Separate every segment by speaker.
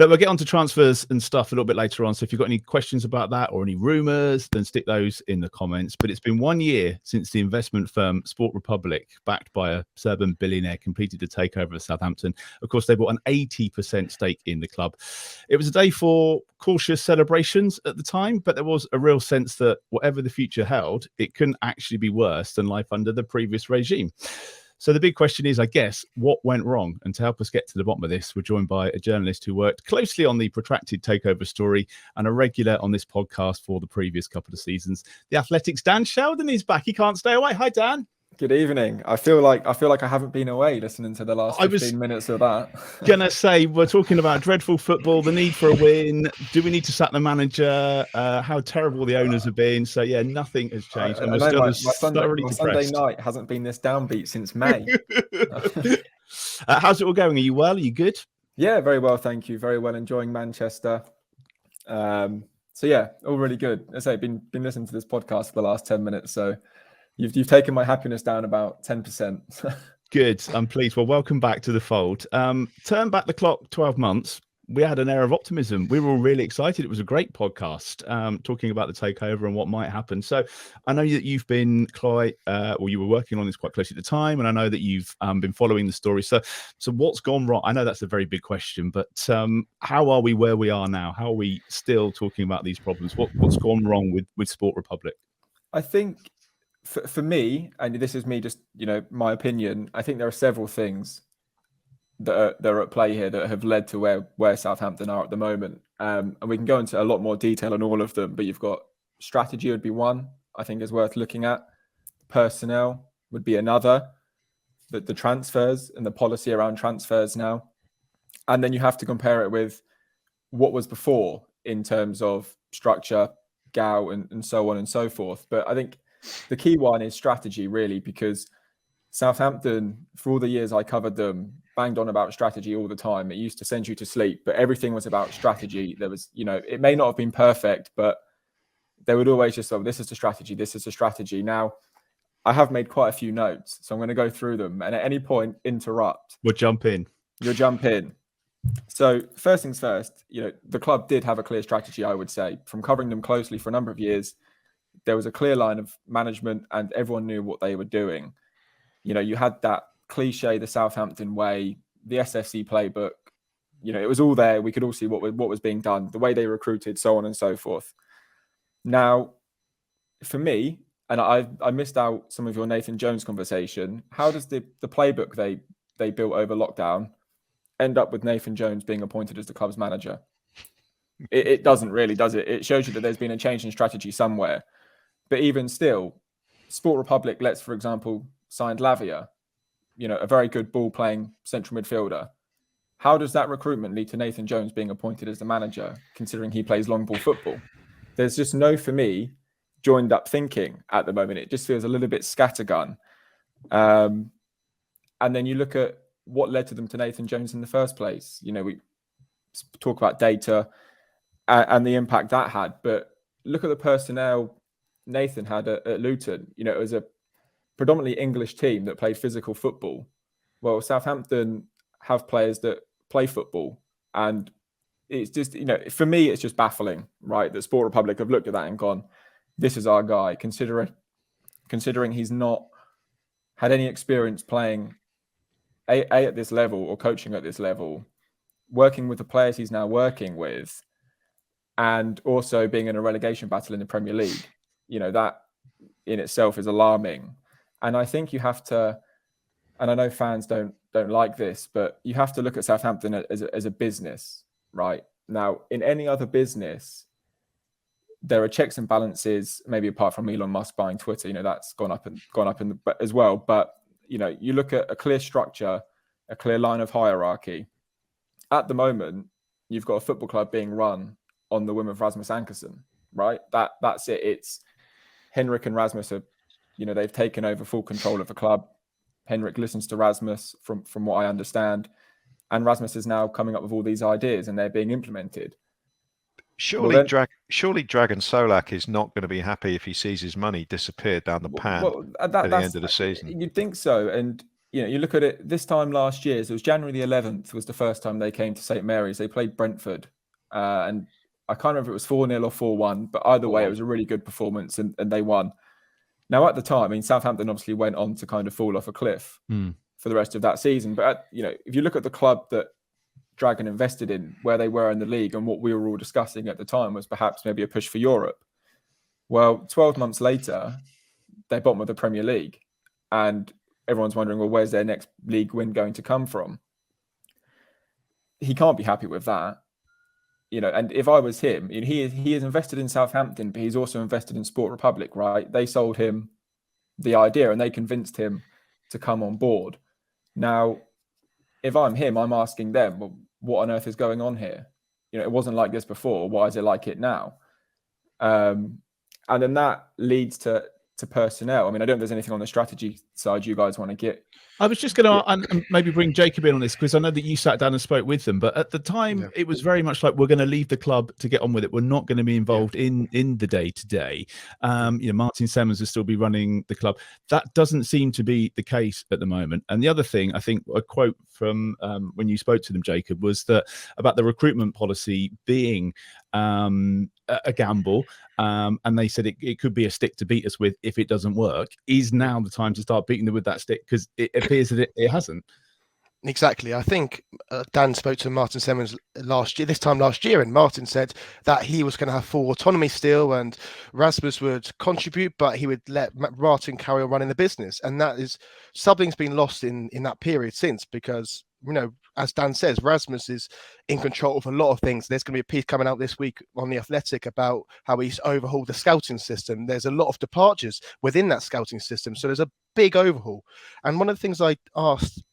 Speaker 1: But we'll get on to transfers and stuff a little bit later on. So if you've got any questions about that or any rumours, then stick those in the comments. But it's been 1 year since the investment firm Sport Republic, backed by a Serbian billionaire, completed the takeover of Southampton. Of course, they bought an 80% stake in the club. It was a day for cautious celebrations at the time, but there was a real sense that whatever the future held, it couldn't actually be worse than life under the previous regime. So the big question is, I guess, what went wrong? And to help us get to the bottom of this, we're joined by a journalist who worked closely on the protracted takeover story and a regular on this podcast for the previous couple of seasons. The Athletic's Dan Sheldon is back. He can't stay away. Hi, Dan.
Speaker 2: Good evening. I feel like I haven't been away listening to the last 15 minutes of that.
Speaker 1: Gonna say, we're talking about dreadful football, the need for a win. Do we need to sack the manager? How terrible the owners have been. So yeah, nothing has changed. And
Speaker 2: my Sunday night hasn't been this downbeat since May.
Speaker 1: How's it all going? Are you well? Are you good?
Speaker 2: Yeah, very well, thank you. Very well, enjoying Manchester. So yeah, all really good. As I say, been listening to this podcast for the last 10 minutes, so You've taken my happiness down about 10%.
Speaker 1: Good. I'm pleased. Well, welcome back to the fold. Turn back the clock 12 months. We had an air of optimism. We were all really excited. It was a great podcast talking about the takeover and what might happen. So I know that you've been you were working on this quite closely at the time, and I know that you've been following the story. So what's gone wrong? I know that's a very big question, but how are we where we are now? How are we still talking about these problems? What's gone wrong with Sport Republic?
Speaker 2: I think for me, and this is me just, my opinion, I think there are several things that are at play here that have led to where Southampton are at the moment. And we can go into a lot more detail on all of them, but you've got strategy would be one, I think is worth looking at. Personnel would be another, the transfers and the policy around transfers now. And then you have to compare it with what was before in terms of structure, GAU, and so on and so forth. But I think the key one is strategy, really, because Southampton, for all the years I covered them, banged on about strategy all the time. It used to send you to sleep, but everything was about strategy. There was, it may not have been perfect, but they would always just say, this is the strategy, this is the strategy. Now, I have made quite a few notes, so I'm going to go through them. And at any point, interrupt.
Speaker 1: We'll jump in.
Speaker 2: You'll jump in. So first things first, the club did have a clear strategy, I would say. From covering them closely for a number of years, there was a clear line of management and everyone knew what they were doing. You had that cliche, the Southampton way, the SFC playbook. It was all there. We could all see what was being done, the way they recruited, so on and so forth. Now, for me, and I missed out some of your Nathan Jones conversation, how does the playbook they built over lockdown end up with Nathan Jones being appointed as the club's manager? It doesn't really, does it? It shows you that there's been a change in strategy somewhere. But even still, Sport Republic, for example, signed Lavia, a very good ball-playing central midfielder. How does that recruitment lead to Nathan Jones being appointed as the manager, considering he plays long ball football? There's just no, for me, joined up thinking at the moment. It just feels a little bit scattergun. And then you look at what led to them to Nathan Jones in the first place. We talk about data and the impact that had, but look at the personnel Nathan had at Luton. It was a predominantly English team that played physical football. Well, Southampton have players that play football, and it's just, for me, it's just baffling, right? That Sport Republic have looked at that and gone, this is our guy, considering he's not had any experience playing at this level or coaching at this level, working with the players he's now working with, and also being in a relegation battle in the Premier League. That in itself is alarming. And I think you have to, and I know fans don't like this, but you have to look at Southampton as a business, right? Now, in any other business, there are checks and balances, maybe apart from Elon Musk buying Twitter, that's gone up as well. But, you look at a clear structure, a clear line of hierarchy. At the moment, you've got a football club being run on the whim of Rasmus Ankersen, right? That's it. It's Henrik and Rasmus are, they've taken over full control of the club. Henrik listens to Rasmus from what I understand. And Rasmus is now coming up with all these ideas and they're being implemented.
Speaker 3: Surely Dragon Solak is not going to be happy if he sees his money disappear down the pan at the end of the season.
Speaker 2: You'd think so. And you look at it this time last year, so it was January the 11th was the first time they came to St. Mary's. They played Brentford, and I can't remember if it was 4-0 or 4-1, but either way, it was a really good performance, and they won. Now, at the time, I mean, Southampton obviously went on to kind of fall off a cliff for the rest of that season. But, if you look at the club that Dragon invested in, where they were in the league, and what we were all discussing at the time was perhaps maybe a push for Europe. Well, 12 months later, they're bottom of the Premier League. And everyone's wondering, well, where's their next league win going to come from? He can't be happy with that. And if I was him, he is invested in Southampton, but he's also invested in Sport Republic, right? They sold him the idea and they convinced him to come on board. Now, if I'm him, I'm asking them, well, what on earth is going on here? It wasn't like this before. Why is it like it now? And then that leads to personnel. I mean, I don't know if there's anything on the strategy side you guys want to get.
Speaker 1: I was just going to maybe bring Jacob in on this, because I know that you sat down and spoke with them, but at the time it was very much like, we're going to leave the club to get on with it. We're not going to be involved in the day-to-day. Martin Semmens will still be running the club. That doesn't seem to be the case at the moment. And the other thing, I think a quote from when you spoke to them, Jacob, was that about the recruitment policy being a gamble, and they said it could be a stick to beat us with if it doesn't work. Is now the time to start beating them with that stick, because it appears that it hasn't.
Speaker 4: Exactly. I think Dan spoke to Martin Semmens this time last year, and Martin said that he was going to have full autonomy still, and Rasmus would contribute, but he would let Martin carry on running the business. And that is something's been lost in that period since, because, as Dan says, Rasmus is in control of a lot of things. There's going to be a piece coming out this week on The Athletic about how he's overhauled the scouting system. There's a lot of departures within that scouting system. So there's a big overhaul. And one of the things I asked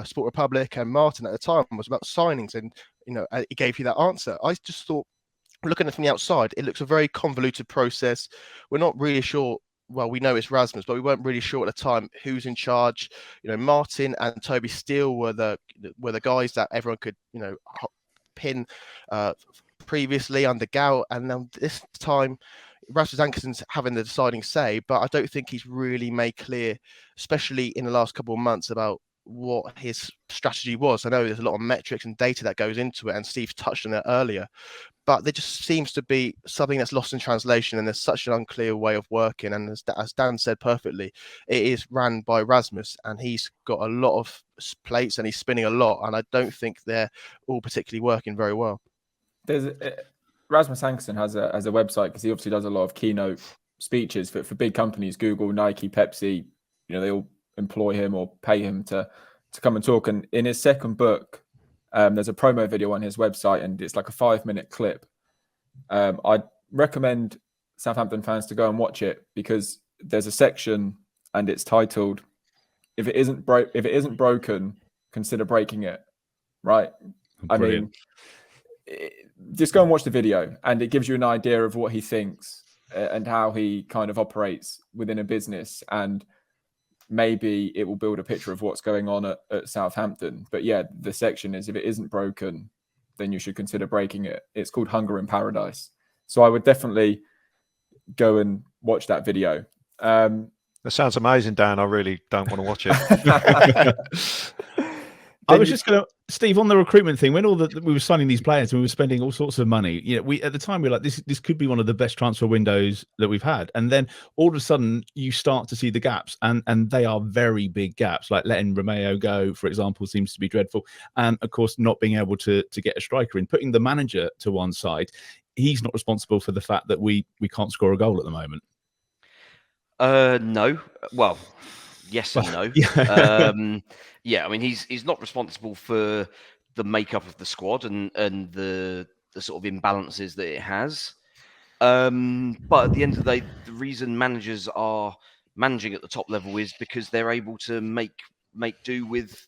Speaker 4: Sport Republic and Martin at the time was about signings, and he gave you that answer. I just thought, looking at it from the outside, it looks a very convoluted process. We're not really sure. Well, we know it's Rasmus, but we weren't really sure at the time who's in charge. Martin and Toby Steele were the guys that everyone could pin previously under Gow, and now this time Rasmus Ankerson's having the deciding say, but I don't think he's really made clear, especially in the last couple of months, about what his strategy was. I know there's a lot of metrics and data that goes into it, and Steve touched on it earlier, but there just seems to be something that's lost in translation, and there's such an unclear way of working. And as Dan said perfectly, it is ran by Rasmus, and he's got a lot of plates and he's spinning a lot, and I don't think they're all particularly working very well.
Speaker 2: Rasmus Ankerson has a website, because he obviously does a lot of keynote speeches for big companies, Google, Nike, Pepsi. They all employ him or pay him to come and talk. And in his second book, there's a promo video on his website, and it's like a 5-minute clip. I'd recommend Southampton fans to go and watch it, because there's a section and it's titled, if it isn't broken, consider breaking it. Right? Brilliant. I mean, just go and watch the video, and it gives you an idea of what he thinks and how he kind of operates within a business, and maybe it will build a picture of what's going on at Southampton. But yeah, the section is, if it isn't broken, then you should consider breaking it. It's called Hunger in Paradise. So I would definitely go and watch that video.
Speaker 3: That sounds amazing, Dan. I really don't want to watch it.
Speaker 1: I was just going to, Steve, on the recruitment thing, when we were signing these players and we were spending all sorts of money, we at the time we were like, this could be one of the best transfer windows that we've had. And then all of a sudden you start to see the gaps, and they are very big gaps. Like letting Romeo go, for example, seems to be dreadful. And of course, not being able to get a striker in, putting the manager to one side. He's not responsible for the fact that we can't score a goal at the moment.
Speaker 5: No. Well, yes and no. Yeah. I mean, he's not responsible for the makeup of the squad and the sort of imbalances that it has. But at the end of the day, the reason managers are managing at the top level is because they're able to make do with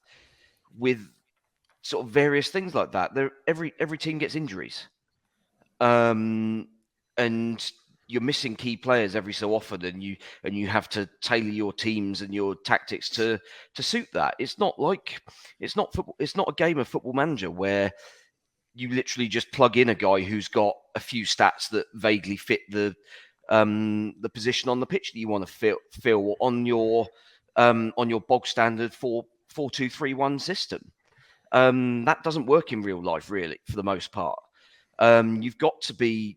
Speaker 5: sort of various things like that. Every team gets injuries, and you're missing key players every so often, and you have to tailor your teams and your tactics to suit that. It's not football. It's not a game of Football Manager where you literally just plug in a guy who's got a few stats that vaguely fit the position on the pitch that you want to fill on your bog standard 4-2-3-1 system. That doesn't work in real life, really, for the most part. You've got to be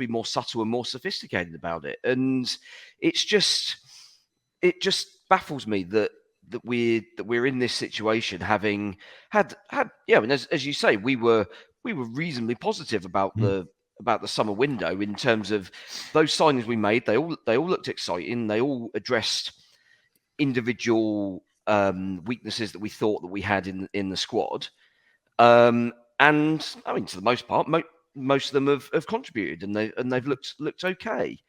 Speaker 5: more subtle and more sophisticated about it, and it just baffles me that we're in this situation, having had yeah. And as you say, we were reasonably positive about the summer window in terms of those signings we made. They all looked exciting. They all addressed individual weaknesses that we thought that we had in the squad. And I mean, to the most part, most of them have contributed, and they've looked okay.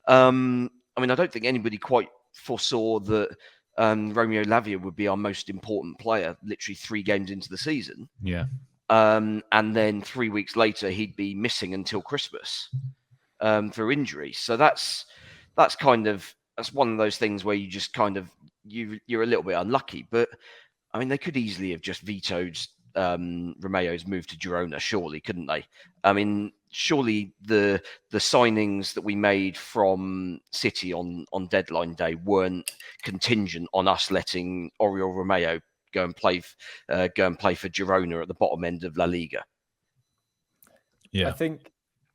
Speaker 5: I mean, I don't think anybody quite foresaw that Romeo Lavia would be our most important player literally 3 games into the season.
Speaker 1: Yeah.
Speaker 5: And then 3 weeks later, he'd be missing until Christmas through injury. So that's one of those things where you just kind of you're a little bit unlucky. But I mean, they could easily have just vetoed Romeo's move to Girona, surely, couldn't they? I mean, surely the signings that we made from City on deadline day weren't contingent on us letting Oriol Romeo go and play for Girona at the bottom end of La Liga.
Speaker 1: Yeah,
Speaker 2: I think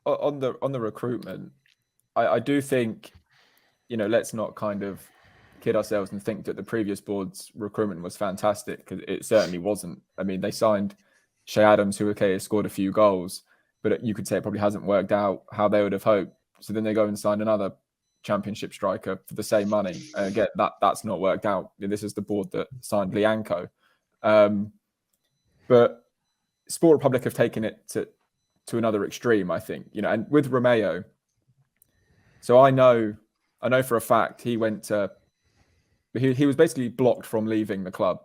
Speaker 2: on the recruitment, I do think, let's not kind of kid ourselves and think that the previous board's recruitment was fantastic, because it certainly wasn't. I mean, they signed Shea Adams, who has scored a few goals, but you could say it probably hasn't worked out how they would have hoped. So then they go and sign another championship striker for the same money. And again, that's not worked out. This is the board that signed Lianco. But Sport Republic have taken it to another extreme, I think. And with Romeo, so I know for a fact he went to. He was basically blocked from leaving the club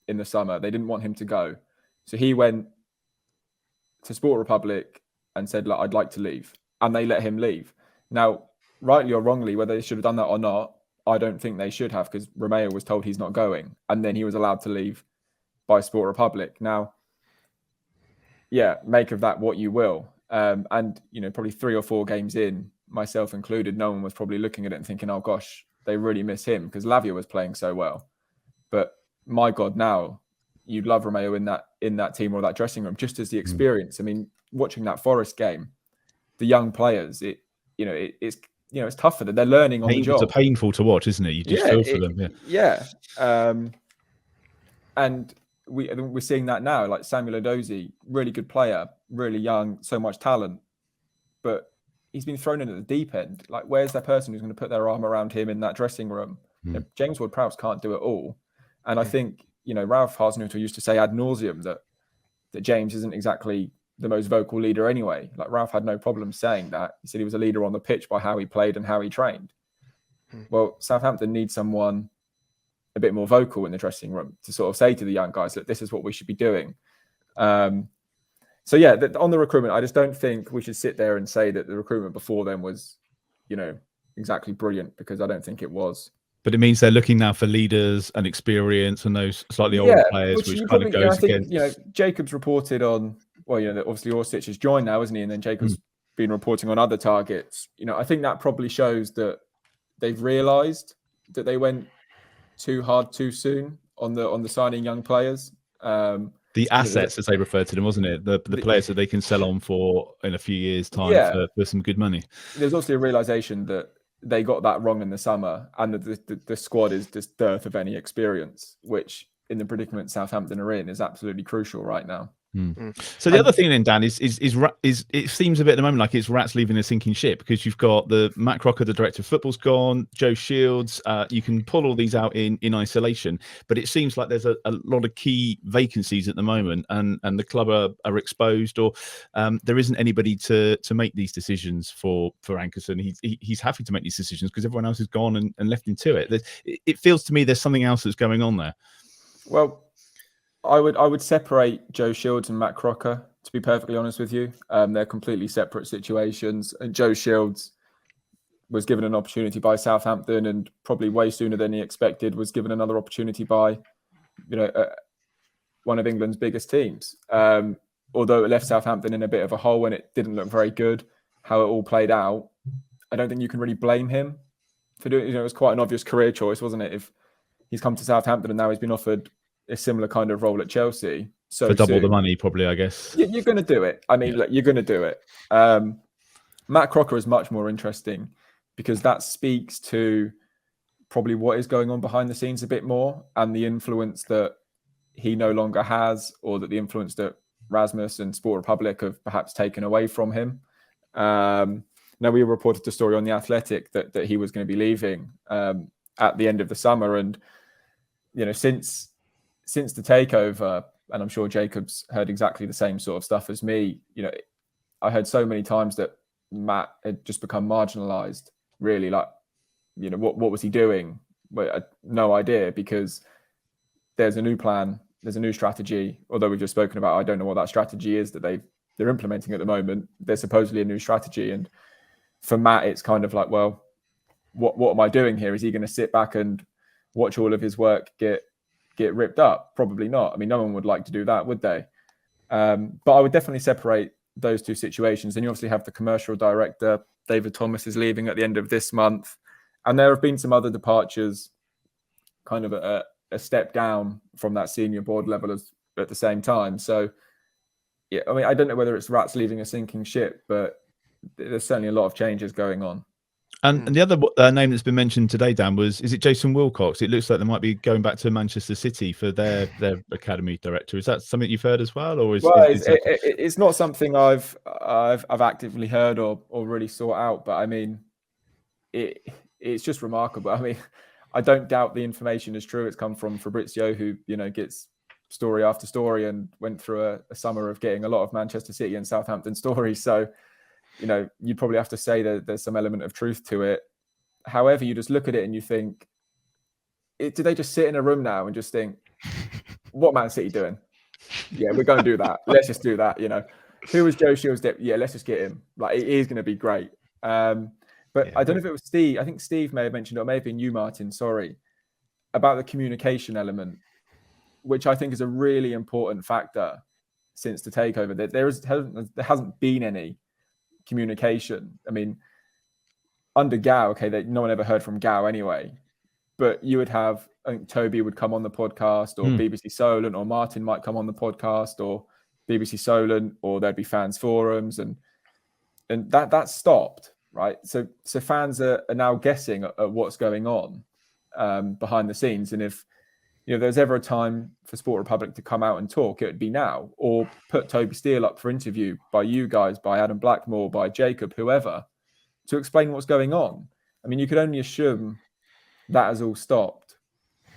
Speaker 2: in the summer. They didn't want him to go. So he went to Sport Republic and said, I'd like to leave. And they let him leave. Now, rightly or wrongly, whether they should have done that or not, I don't think they should have, because Romeo was told he's not going. And then he was allowed to leave by Sport Republic. Now, yeah, make of that what you will. And, probably 3 or 4 games in, myself included, no one was probably looking at it and thinking, oh, gosh, they really miss him, because Lavia was playing so well. But my God, now you'd love Romeo in that team or that dressing room, just as the experience. I mean, watching that Forest game, the young players, it's tough for them. They're learning on the job.
Speaker 1: It's painful to watch, isn't it? You just feel for them.
Speaker 2: Yeah. And we're seeing that now. Like Samuel Edozie, really good player, really young, so much talent, but he's been thrown in at the deep end. Like, where's that person who's going to put their arm around him in that dressing room? James Ward-Prowse can't do it all. And I think, Ralph Hasenhüttl used to say ad nauseum that James isn't exactly the most vocal leader anyway. Like, Ralph had no problem saying that. He said he was a leader on the pitch by how he played and how he trained. Well, Southampton needs someone a bit more vocal in the dressing room to sort of say to the young guys that this is what we should be doing. So yeah, on the recruitment, I just don't think we should sit there and say that the recruitment before then was, exactly brilliant, because I don't think it was.
Speaker 1: But it means they're looking now for leaders and experience and those slightly older players, which kind of goes against.
Speaker 2: Jacobs reported on, obviously Orsic has joined now, isn't he? And then Jacobs been reporting on other targets. I think that probably shows that they've realised that they went too hard too soon on the signing young players.
Speaker 1: The assets, as they referred to them, wasn't it? The players that they can sell on for in a few years' time for some good money.
Speaker 2: There's also a realisation that they got that wrong in the summer, and that the squad is just dearth of any experience, which in the predicament Southampton are in is absolutely crucial right now.
Speaker 1: So the other thing then, Dan, is it seems a bit at the moment like it's rats leaving a sinking ship, because you've got Matt Crocker, the director of football's gone, Joe Shields. You can pull all these out in isolation, but it seems like there's a lot of key vacancies at the moment, and the club are exposed, or there isn't anybody to make these decisions for Ankerson. He's happy to make these decisions because everyone else has gone and left him to it. It feels to me there's something else that's going on there.
Speaker 2: Well, I would separate Joe Shields and Matt Crocker, to be perfectly honest with you. They're completely separate situations. And Joe Shields was given an opportunity by Southampton, and probably way sooner than he expected was given another opportunity by, one of England's biggest teams. Although it left Southampton in a bit of a hole and it didn't look very good how it all played out, I don't think you can really blame him for doing it. It was quite an obvious career choice, wasn't it? If he's come to Southampton and now he's been offered a similar kind of role at Chelsea. So
Speaker 1: for double
Speaker 2: soon,
Speaker 1: the money, probably, I guess.
Speaker 2: you're going to do it. I mean, look, you're going to do it. Matt Crocker is much more interesting because that speaks to probably what is going on behind the scenes a bit more, and the influence that he no longer has, or that the influence that Rasmus and Sport Republic have perhaps taken away from him. Now, we reported the story on The Athletic that he was going to be leaving at the end of the summer. And, since the takeover, and I'm sure Jacob's heard exactly the same sort of stuff as me, I heard so many times that Matt had just become marginalized, really. Like, what was he doing? Well, no idea, because there's a new plan, there's a new strategy. Although we've just spoken about, I don't know what that strategy is that they're implementing at the moment. There's supposedly a new strategy, and for Matt, it's kind of like, well, what am I doing here? Is he going to sit back and watch all of his work get ripped up? Probably not. I mean, no one would like to do that, would they? But I would definitely separate those two situations. Then you obviously have the commercial director, David Thomas, is leaving at the end of this month. And there have been some other departures, kind of a step down from that senior board level at the same time. So, yeah, I mean, I don't know whether it's rats leaving a sinking ship, but there's certainly a lot of changes going on.
Speaker 1: And the other name that's been mentioned today, Dan, is it Jason Wilcox? It looks like they might be going back to Manchester City for their academy director. Is that something you've heard as well, or
Speaker 2: it's not something I've actively heard or really sought out? But I mean, it's just remarkable. I mean, I don't doubt the information is true. It's come from Fabrizio, who gets story after story and went through a summer of getting a lot of Manchester City and Southampton stories. So, you'd probably have to say that there's some element of truth to it. However, you just look at it and you think, do they just sit in a room now and just think, what Man City doing? Yeah, we're going to do that. Let's just do that. Who was Joe Shields' deputy? Yeah, let's just get him. Like, it is going to be great. But I don't know if it was Steve. I think Steve may have mentioned it, or may have been you, Martin, sorry, about the communication element, which I think is a really important factor since the takeover. There hasn't been any communication. I mean, under Gow, no one ever heard from Gow anyway, but you would have, I think Toby would come on the podcast, or BBC Solent, or Martin might come on the podcast, or BBC Solent, or there'd be fans forums, and that stopped, right? So fans are now guessing at what's going on behind the scenes. And if there's ever a time for Sport Republic to come out and talk, it would be now, or put Toby Steele up for interview by you guys, by Adam Blackmore, by Jacob, whoever, to explain what's going on. I mean, you could only assume that has all stopped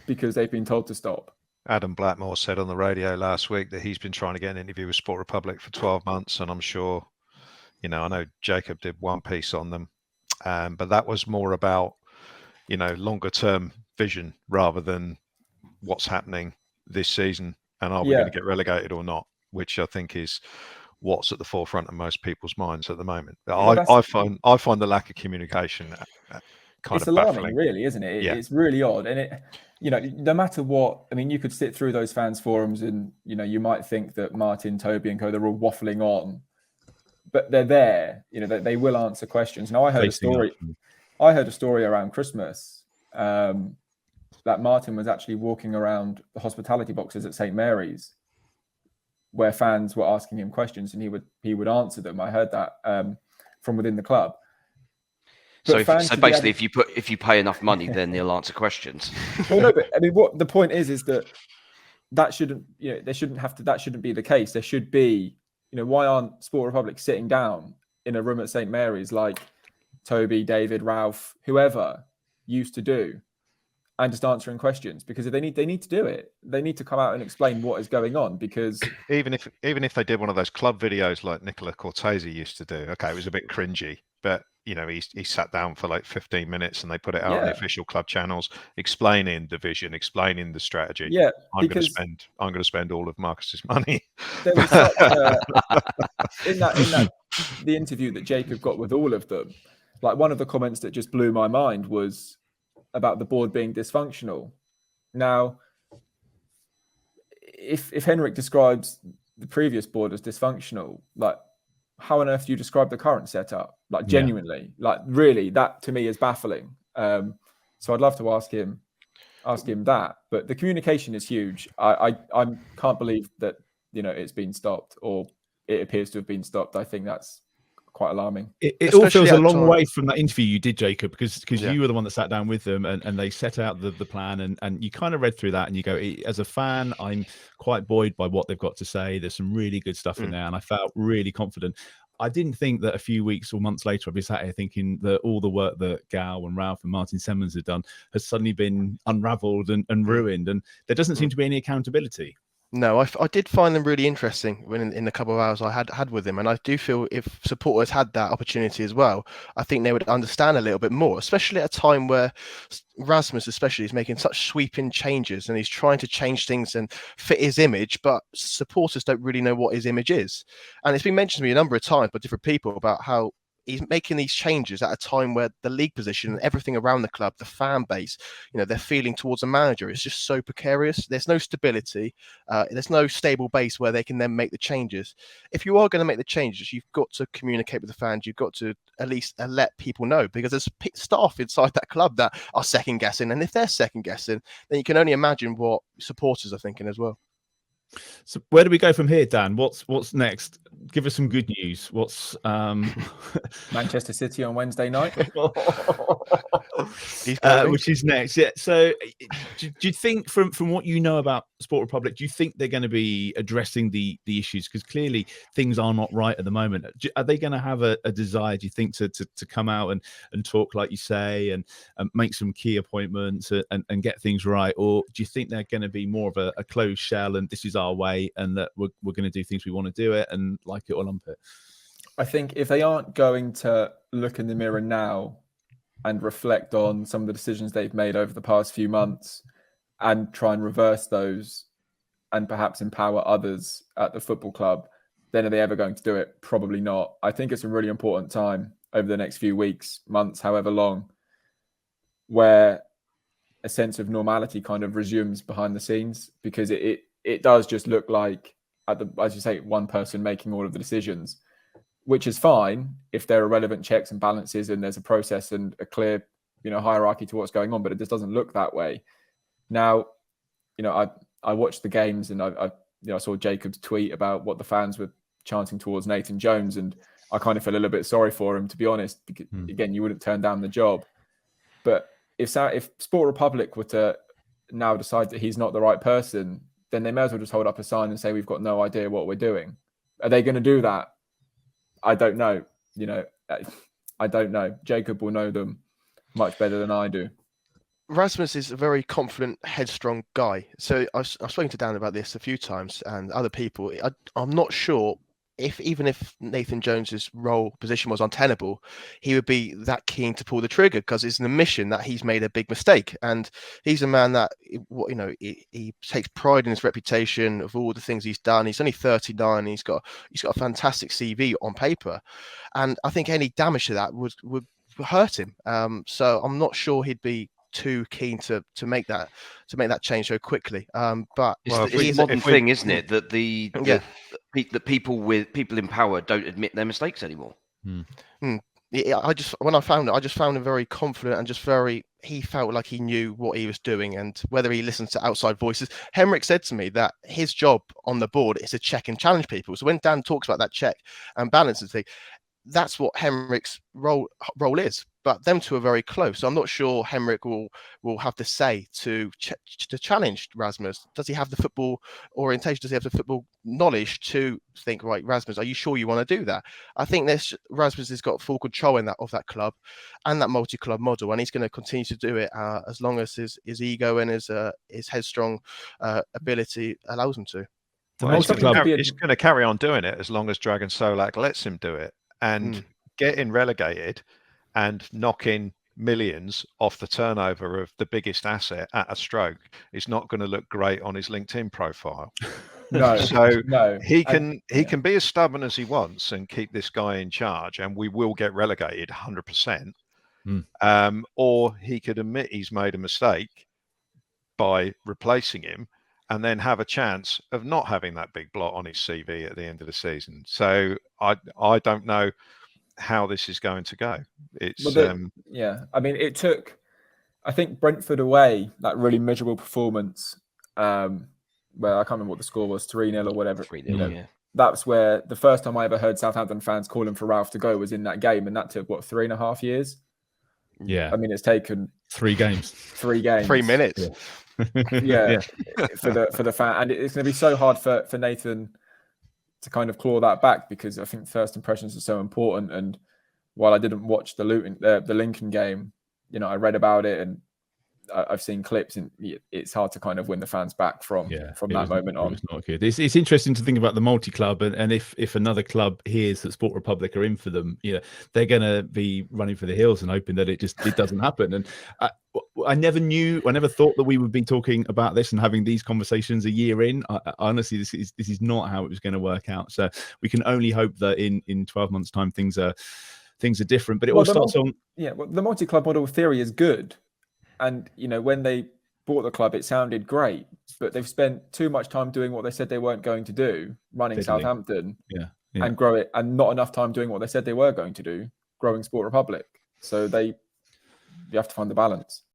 Speaker 2: because they've been told to stop.
Speaker 3: Adam Blackmore said on the radio last week that he's been trying to get an interview with Sport Republic for 12 months. And I'm sure, I know Jacob did one piece on them, but that was more about, longer term vision rather than what's happening this season and are we going to get relegated or not, which I think is what's at the forefront of most people's minds at the moment. I find the lack of communication kind of
Speaker 2: alarming,
Speaker 3: baffling,
Speaker 2: really, isn't it? It's really odd. And it, no matter what, I mean, you could sit through those fans forums and you might think that Martin, Toby and co, they're all waffling on, but they're there. They will answer questions. Now, I heard a story around Christmas that Martin was actually walking around the hospitality boxes at St. Mary's, where fans were asking him questions, and he would answer them. I heard that from within the club.
Speaker 5: So basically, if you pay enough money, then they'll answer questions.
Speaker 2: Well, no, but I mean, what the point is that shouldn't that shouldn't be the case. There should be, why aren't Sport Republic sitting down in a room at St. Mary's like Toby, David, Ralph, whoever used to do, and just answering questions? Because if they need to do it, they need to come out and explain what is going on. Because
Speaker 3: even if they did one of those club videos like Nicola Cortese used to do, it was a bit cringy, but he sat down for like 15 minutes and they put it out on the official club channels, explaining the vision, explaining the strategy.
Speaker 2: Yeah,
Speaker 3: I'm going to spend all of Marcus's money.
Speaker 2: There was in that the interview that Jacob got with all of them, like, one of the comments that just blew my mind was about the board being dysfunctional. Now, if Henrik describes the previous board as dysfunctional, like, how on earth do you describe the current setup? Like, genuinely, like, really, that to me is baffling. So I'd love to ask him ask him that. But the communication is huge. I can't believe that, you know, it's been stopped, or it appears to have been stopped. I think that's quite alarming.
Speaker 1: It all feels a
Speaker 4: at
Speaker 1: long
Speaker 4: time.
Speaker 1: way from that interview you did, Jacob, because
Speaker 4: Yeah.
Speaker 1: you were the one that sat down with them and they set out the plan, and you kind of read through that and you go, as a fan, I'm quite buoyed by what they've got to say. There's some really good stuff in there, and I felt really confident. I didn't think that a few weeks or months later I'd be sat here thinking that all the work that Gal and Ralph and Martin Semmens had done has suddenly been unravelled and ruined, and there doesn't seem to be any accountability.
Speaker 4: No, I did find them really interesting when in the couple of hours I had with them, and I do feel if supporters had that opportunity as well, I think they would understand a little bit more, especially at a time where Rasmus especially is making such sweeping changes and he's trying to change things and fit his image, but supporters don't really know what his image is. And it's been mentioned to me a number of times by different people about how he's making these changes at a time where the league position and everything around the club, the fan base, you know, their feeling towards a manager is just so precarious. There's no stability. There's no stable base where they can then make the changes. If you are going to make the changes, you've got to communicate with the fans. You've got to at least let people know, because there's staff inside that club that are second guessing. And if they're second guessing, then you can only imagine what supporters are thinking as well.
Speaker 1: So where do we go from here, Dan? What's next? Give us some good news. What's
Speaker 2: Manchester City on Wednesday night,
Speaker 1: which is next? Yeah. So do you think from what you know about Sport Republic, do you think they're going to be addressing the issues? Because clearly things are not right at the moment. Are they going to have a desire, do you think, to come out and talk like you say and make some key appointments and get things right? Or do you think they're going to be more of a closed shell and this is our way and that we're going to do things we want to do it and like it or lump it?
Speaker 2: I think if they aren't going to look in the mirror now and reflect on some of the decisions they've made over the past few months and try and reverse those and perhaps empower others at the football club, then are they ever going to do it? Probably not. I think it's a really important time over the next few weeks, months, however long, where a sense of normality kind of resumes behind the scenes, because it does just look like, as you say, one person making all of the decisions, which is fine if there are relevant checks and balances and there's a process and a clear, you know, hierarchy to what's going on. But it just doesn't look that way now. You know, I watched the games and I saw Jacob's tweet about what the fans were chanting towards Nathan Jones, and I kind of feel a little bit sorry for him, to be honest, because again, you wouldn't turn down the job. But if Sport Republic were to now decide that he's not the right person, then they may as well just hold up a sign and say, we've got no idea what we're doing. Are they going to do that? I don't know. You know, I don't know. Jacob will know them much better than I do.
Speaker 4: Rasmus is a very confident, headstrong guy. So I've spoken to Dan about this a few times and other people. I'm not sure even if Nathan Jones's position was untenable, he would be that keen to pull the trigger, because it's an admission that he's made a big mistake. And he's a man that, you know, he takes pride in his reputation of all the things he's done. He's only 39. He's got a fantastic CV on paper, and I think any damage to that would hurt him. So I'm not sure he'd be too keen to make that change so quickly. But
Speaker 5: it's a modern thing, isn't it? That that people in power don't admit their mistakes anymore.
Speaker 4: I just found him very confident and he felt like he knew what he was doing, and whether he listens to outside voices. Henrik said to me that his job on the board is to check and challenge people. So when Dan talks about that check and balance and thing, that's what Henrik's role is. But them two are very close. So I'm not sure Henrik will have the say to challenge Rasmus. Does he have the football orientation? Does he have the football knowledge to think, right, Rasmus, are you sure you want to do that? I think Rasmus has got full control of that club and that multi-club model, and he's going to continue to do it as long as his ego and his headstrong ability allows him to.
Speaker 3: Well, he's going to carry on doing it as long as Dragan Solak lets him do it, and getting relegated and knocking millions off the turnover of the biggest asset at a stroke is not going to look great on his LinkedIn profile. He can be as stubborn as he wants and keep this guy in charge, and we will get relegated 100%. Or he could admit he's made a mistake by replacing him and then have a chance of not having that big blot on his CV at the end of the season. So I don't know how this is going to go. It's
Speaker 2: I mean, I think Brentford away, that really miserable performance, where I can't remember what the score was, 3-0 or whatever.
Speaker 5: 3-0, yeah.
Speaker 2: That's where the first time I ever heard Southampton fans calling for Ralph to go was in that game, and that took 3.5 years.
Speaker 1: Yeah,
Speaker 2: I mean, it's taken
Speaker 1: 3 games,
Speaker 2: 3 games,
Speaker 4: 3 minutes.
Speaker 2: yeah, for the fan, and it's going to be so hard for Nathan to kind of claw that back, because I think first impressions are so important. And while I didn't watch the Lincoln game, I read about it and I've seen clips, and it's hard to kind of win the fans back from that moment on.
Speaker 1: It's not good. It's interesting to think about the multi-club, and if another club hears that Sport Republic are in for them, they're going to be running for the hills and hoping that it doesn't happen. And I never thought that we would be talking about this and having these conversations a year in. Honestly, this is not how it was going to work out. So we can only hope that in 12 months' time things are different. But it all starts on
Speaker 2: the multi-club model theory is good. And, when they bought the club, it sounded great, but they've spent too much time doing what they said they weren't going to do, running Southampton, and grow it, and not enough time doing what they said they were going to do, growing Sport Republic. So you have to find the balance.